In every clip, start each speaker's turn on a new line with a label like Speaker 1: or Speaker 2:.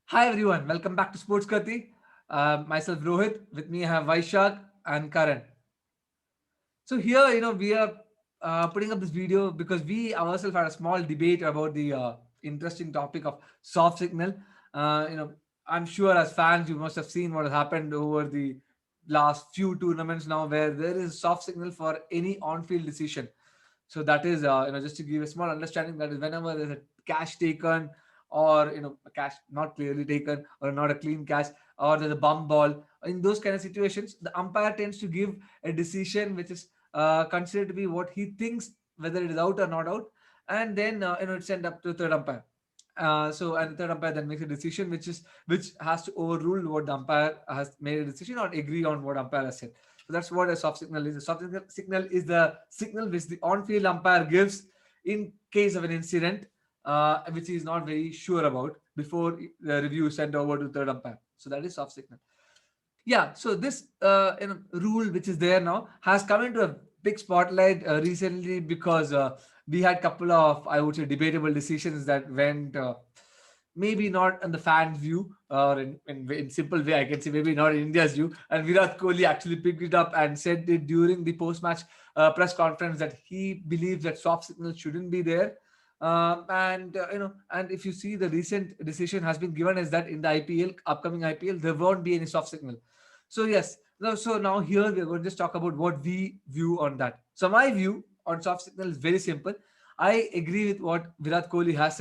Speaker 1: Hi everyone, welcome back to Sports Kathi. Myself Rohit, with me I have Vaishakh and Karan. So here, we are putting up this video because we ourselves had a small debate about the interesting topic of soft signal. I'm sure as fans you must have seen what has happened over the last few tournaments now, where there is soft signal for any on-field decision. So that is, just to give a small understanding, that is whenever there's a cash taken, or a cash not clearly taken, or not a clean cash, or there's a bump ball. In those kind of situations, the umpire tends to give a decision which is considered to be what he thinks, whether it is out or not out, and then it's sent up to the third umpire. And the third umpire then makes a decision which has to overrule what the umpire has made a decision, or agree on what umpire has said. So that's what a soft signal is. A signal is the signal which the on-field umpire gives in case of an incident which he is not very sure about before the review is sent over to third umpire. So that is soft signal. Yeah, so this rule which is there now has come into a big spotlight recently, because we had couple of, I would say, debatable decisions that went maybe not in the fans view, or in simple way I can say maybe not in India's view, and Virat Kohli actually picked it up and said it during the post-match press conference that he believes that soft signal shouldn't be there. And if you see, the recent decision has been given as that in the IPL, upcoming IPL, there won't be any soft signal. So yes, so now here we are going to just talk about what we view on that. So my view on soft signal is very simple. I agree with what Virat Kohli has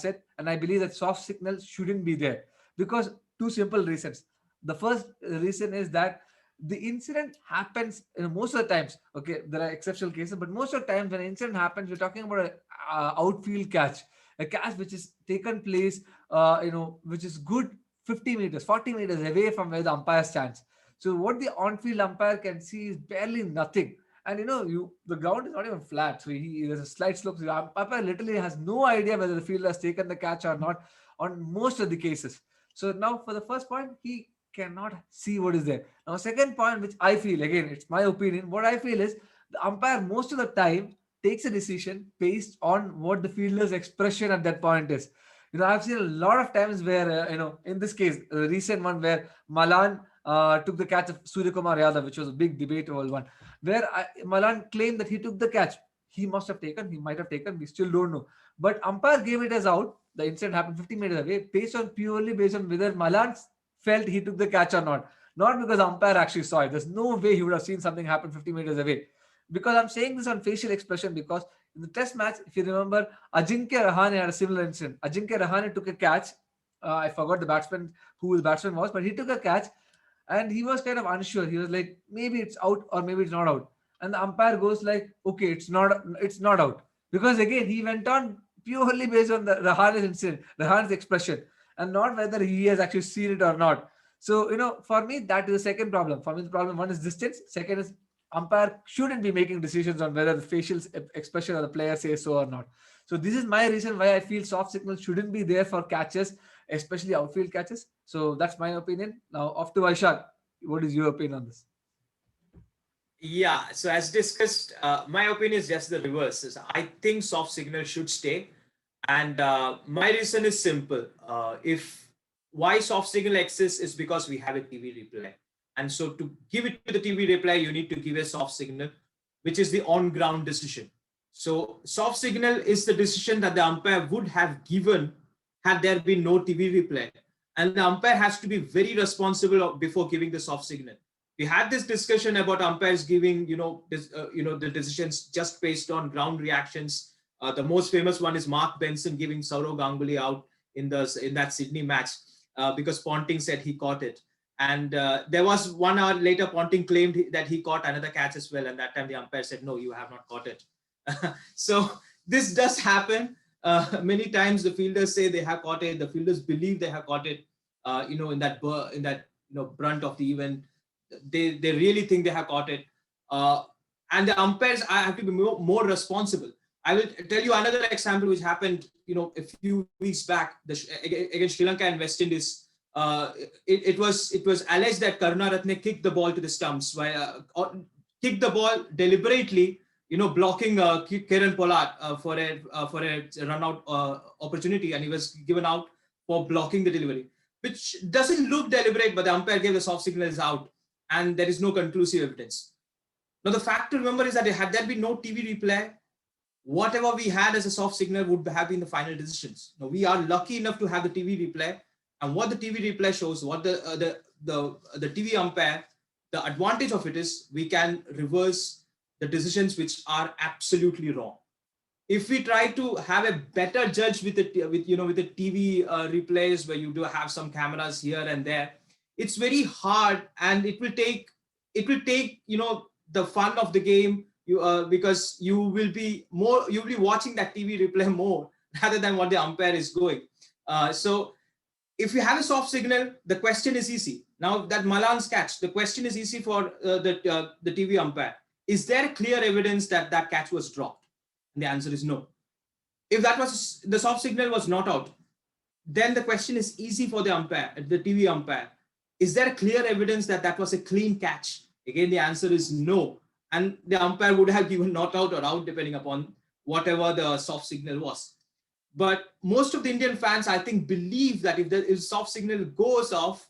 Speaker 1: said, and I believe that soft signal shouldn't be there, because two simple reasons. The first reason is that the incident happens, most of the times. Okay, there are exceptional cases, but most of the times when an incident happens, we're talking about a outfield catch, a catch which is taken place, which is good 50 meters, 40 meters away from where the umpire stands. So what the on-field umpire can see is barely nothing. And the ground is not even flat, so there's a slight slope. So the umpire literally has no idea whether the fielder has taken the catch or not on most of the cases. So now for the first point, he cannot see what is there. Now, second point, which I feel, again, it's my opinion, what I feel is the umpire most of the time takes a decision based on what the fielder's expression at that point is. I've seen a lot of times where, in this case, the recent one where Malan took the catch of Surya Kumar Yadav, which was a big debatable one, where Malan claimed that he took the catch. He must have taken, he might have taken, we still don't know. But umpire gave it as out. The incident happened 50 meters away, purely based on whether Malan felt he took the catch or not. Not because umpire actually saw it. There's no way he would have seen something happen 50 meters away. Because I'm saying this on facial expression, because in the test match, if you remember, Ajinkya Rahane had a similar incident. Ajinkya Rahane took a catch. I forgot who the batsman was, but he took a catch and he was kind of unsure. He was like, maybe it's out or maybe it's not out. And the umpire goes like, okay, it's not out. Because again, he went on purely based on the Rahane's incident, Rahane's expression, and not whether he has actually seen it or not. So, for me, that is the second problem. For me, the problem one is distance. Second is umpire shouldn't be making decisions on whether the facial expression of the player says so or not. So this is my reason why I feel soft signals shouldn't be there for catches, especially outfield catches. So that's my opinion. Now off to Vaishakh. What is your opinion on this?
Speaker 2: Yeah, so as discussed, my opinion is just the reverse. I think soft signal should stay, and my reason is simple. If Why soft signal exists is because we have a TV replay, and so to give it to the TV replay, you need to give a soft signal, which is the on-ground decision. So soft signal is the decision that the umpire would have given had there been no TV replay, and the umpire has to be very responsible before giving the soft signal. We had this discussion about umpires giving, the decisions just based on ground reactions. The most famous one is Mark Benson giving Saurav Ganguly out in that Sydney match because Ponting said he caught it. And there was 1 hour later, Ponting claimed that he caught another catch as well. And that time the umpire said, no, you have not caught it. So this does happen. Many times the fielders say they have caught it. The fielders believe they have caught it, in that brunt of the event. They really think they have caught it. And the umpires have to be more responsible. I will tell you another example which happened, a few weeks back against Sri Lanka and West Indies. It was alleged that Karunaratne kicked the ball to the stumps, kicked the ball deliberately blocking Kieran Pollard for a run out opportunity, and he was given out for blocking the delivery, which doesn't look deliberate, but the umpire gave the soft signal is out, and there is no conclusive evidence. Now, the fact to remember is that had there been no TV replay, whatever we had as a soft signal would have been the final decisions. Now, we are lucky enough to have the TV replay, and what the TV replay shows, what the TV umpire, the advantage of it is we can reverse the decisions which are absolutely wrong. If we try to have a better judge with the TV replays where you do have some cameras here and there, it's very hard, and it will take the fun of the game, because you'll be watching that TV replay more rather than what the umpire is going. So if you have a soft signal, the question is easy. Now that Malan's catch, the question is easy for the TV umpire. Is there clear evidence that that catch was dropped? And the answer is no. If that was the soft signal was not out, then the question is easy for the umpire, the TV umpire. Is there clear evidence that that was a clean catch? Again, the answer is no. And the umpire would have given not out or out depending upon whatever the soft signal was. But most of the Indian fans, I think, believe that if the soft signal goes off,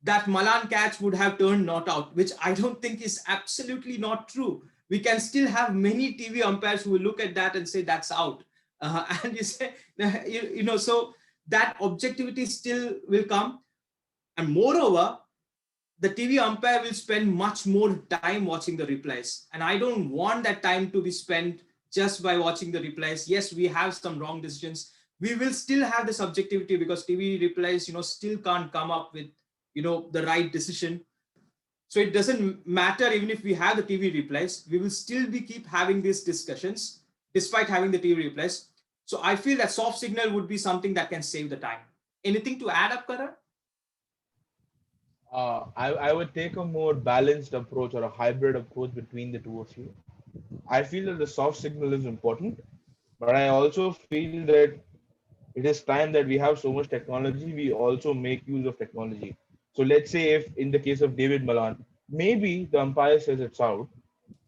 Speaker 2: that Malan catch would have turned not out, which I don't think is absolutely not true. We can still have many TV umpires who will look at that and say that's out. And you say, so that objectivity still will come. And moreover, the TV umpire will spend much more time watching the replays. And I don't want that time to be spent just by watching the replays. Yes, we have some wrong decisions. We will still have the subjectivity because TV replays, still can't come up with, the right decision. So it doesn't matter even if we have the TV replays, we will still keep having these discussions despite having the TV replays. So I feel that soft signal would be something that can save the time. Anything to add up, Karan?
Speaker 3: I would take a more balanced approach or a hybrid approach between the two of you. I feel that the soft signal is important, but I also feel that it is time that we have so much technology, we also make use of technology. So let's say if in the case of David Malan, maybe the umpire says it's out,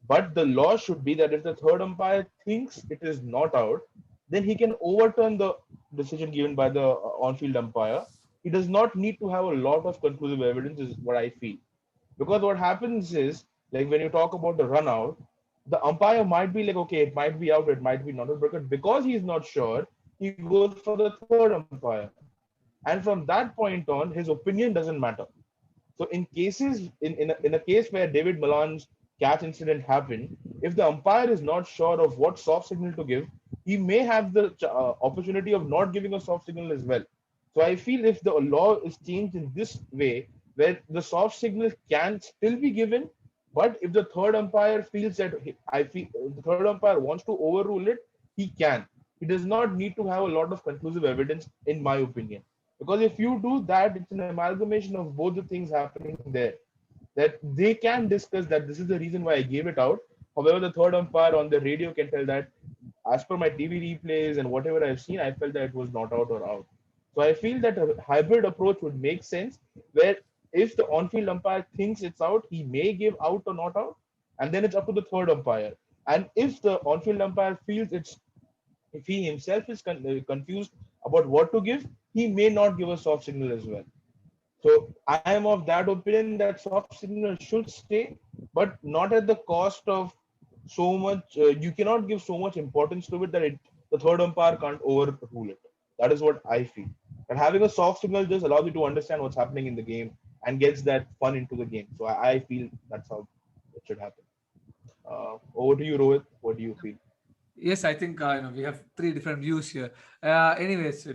Speaker 3: but the law should be that if the third umpire thinks it is not out, then he can overturn the decision given by the on-field umpire. He does not need to have a lot of conclusive evidence, is what I feel. Because what happens is, like when you talk about the run out, the umpire might be like, okay, it might be out, it might be not out, but because he's not sure, he goes for the third umpire. And from that point on, his opinion doesn't matter. So in cases, in a case where David Malan's catch incident happened, if the umpire is not sure of what soft signal to give, he may have the opportunity of not giving a soft signal as well. So I feel if the law is changed in this way, where the soft signal can still be given, but if the third umpire feels that the third umpire wants to overrule it, he can. He does not need to have a lot of conclusive evidence, in my opinion. Because if you do that, it's an amalgamation of both the things happening there. That they can discuss that this is the reason why I gave it out. However, the third umpire on the radio can tell that as per my TV replays and whatever I've seen, I felt that it was not out or out. So I feel that a hybrid approach would make sense, where if the on-field umpire thinks it's out, he may give out or not out, and then it's up to the third umpire. And if the on-field umpire feels if he himself is confused about what to give, he may not give a soft signal as well. So I am of that opinion that soft signal should stay, but not at the cost of so much. You cannot give so much importance to it that the third umpire can't overrule it. That is what I feel. And having a soft signal just allows you to understand what's happening in the game and gets that fun into the game. So I feel that's how it should happen. Over to you, Rohit. What do you feel?
Speaker 1: Yes, I think we have three different views here. Anyways,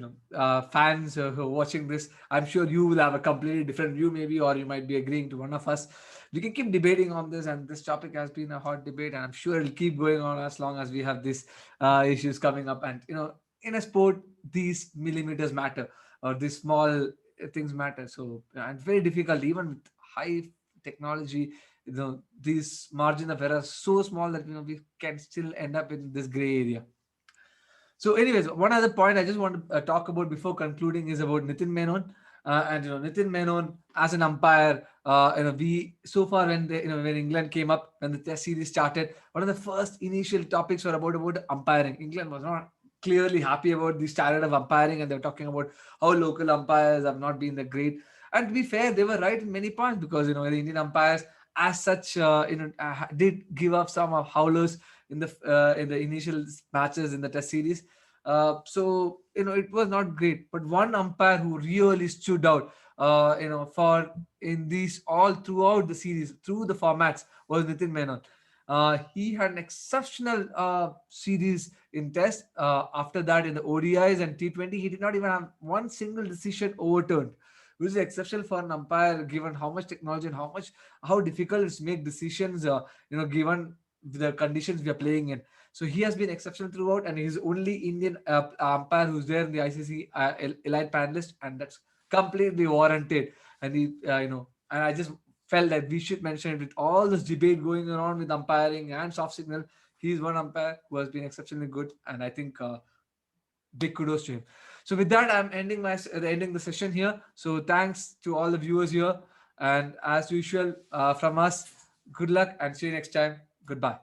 Speaker 1: fans who are watching this, I'm sure you will have a completely different view, maybe, or you might be agreeing to one of us. We can keep debating on this, and this topic has been a hot debate, and I'm sure it'll keep going on as long as we have these issues coming up. And in a sport, these millimeters matter, or these small things matter. So and it's very difficult, even with high technology, these margin of error are so small that we can still end up in this gray area. So anyways, one other point I just want to talk about before concluding is about Nitin Menon. And Nitin Menon as an umpire, we so far when when England came up, when the Test series started, one of the first initial topics were about umpiring. England was not clearly happy about the standard of umpiring, and they were talking about how local umpires have not been the great. And to be fair, they were right in many points, because the Indian umpires, as such, did give up some of howlers in the initial matches in the Test series. So it was not great, but one umpire who really stood out, for in these all throughout the series, through the formats, was Nitin Menon. He had an exceptional series in Test. After that, in the ODIs and T20, he did not even have one single decision overturned, which is exceptional for an umpire, given how much technology and how difficult it is to make decisions. Given the conditions we are playing in. So he has been exceptional throughout, and he's only Indian umpire who's there in the ICC elite panelist, and that's completely warranted. And and I just felt that we should mention it with all this debate going around with umpiring and soft signal. He's one umpire who has been exceptionally good, and I think big kudos to him. So with that, I'm ending the session here. So thanks to all the viewers here, and as usual, from us, good luck and see you next time. Goodbye.